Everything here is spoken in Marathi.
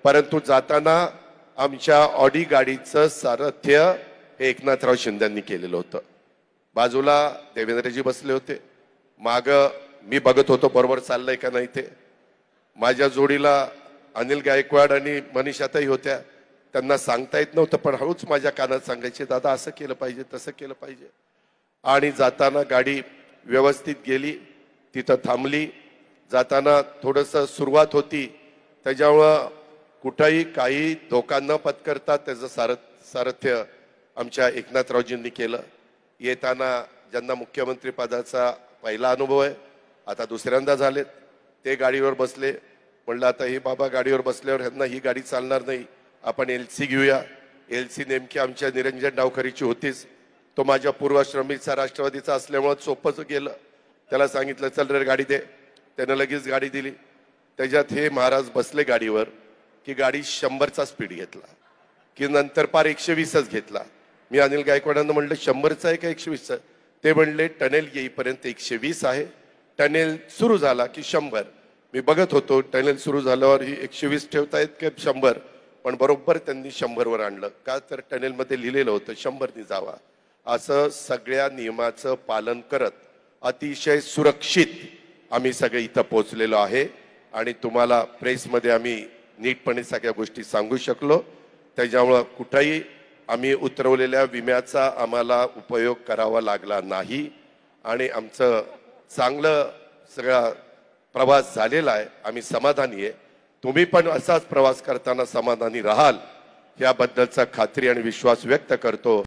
परंतु जाताना आमच्या ऑडी गाडीचं सारथ्य हे एकनाथराव शिंदेंनी केलेलं होतं। बाजूला देवेंद्रजी बसले होते, माग मी बघत होतो बरोबर चाललंय का नाही ते। माझ्या जोडीला अनिल गायकवाड आणि मनीषाताई होत्या, त्यांना सांगता येत नव्हतं पण हळूच माझ्या कानात सांगायचे, दादा असं केलं पाहिजे तसं केलं पाहिजे। आणि जाताना गाडी व्यवस्थित गेली, तिथं थांबली। जाताना थोडंसं सुरुवात होती, त्याच्यामुळं कुठेही काही धोका न पत्करता त्याचं सारथ्य आमच्या एकनाथरावजींनी केलं। येताना ज्यांना मुख्यमंत्री पदाचा पहिला अनुभव आहे, आता दुसऱ्यांदा झालेत, ते गाडीवर बसले। म्हणलं आता ही बाबा गाडीवर बसल्यावर ह्यांना ही गाडी चालणार नाही, आपण एलसी घेऊया। एलसी नेमकी आमच्या निरंजन डावखरीची होतीच, तो माझ्या पूर्वाश्रमीचा राष्ट्रवादीचा असल्यामुळे सोपंच गेलं। त्याला सांगितलं चल रे गाडी दे, त्यानं लगेच गाडी दिली। त्याच्यात हे महाराज बसले गाडीवर की गाडी 100चा स्पीड घेतला, की नंतर पार 120च घेतला। मी अनिल गायकवाडांना म्हणलं 100चा आहे का 120चा? ते म्हणले टनेल येईपर्यंत 120 आहे, टनेल सुरू झाला की 100। मी बघत होतो टनेल सुरू झाल्यावर ही 120 ठेवतायत की 100, पण बरोबर त्यांनी 100 वर आणलं, का तर टनेलमध्ये लिहिलेलं होतं 100नी जावा। असं सगळ्या नियमाचं पालन करत अतिशय सुरक्षित आम्ही सगळे इथं पोहोचलेलो आहे। आणि तुम्हाला प्रेसमध्ये आम्ही नीटपणे सगळ्या गोष्टी सांगू शकलो, त्याच्यामुळं कुठेही आम्ही उतरवलेल्या विम्याचा आम्हाला उपयोग करावा लागला नाही आणि आमचं चांगलं सगळा प्रवास झालेला आहे। आम्ही समाधानी आहे, तुम्ही पण असाच प्रवास करताना समाधानी राहाल याबद्दलचा खात्री आणि विश्वास व्यक्त करतो।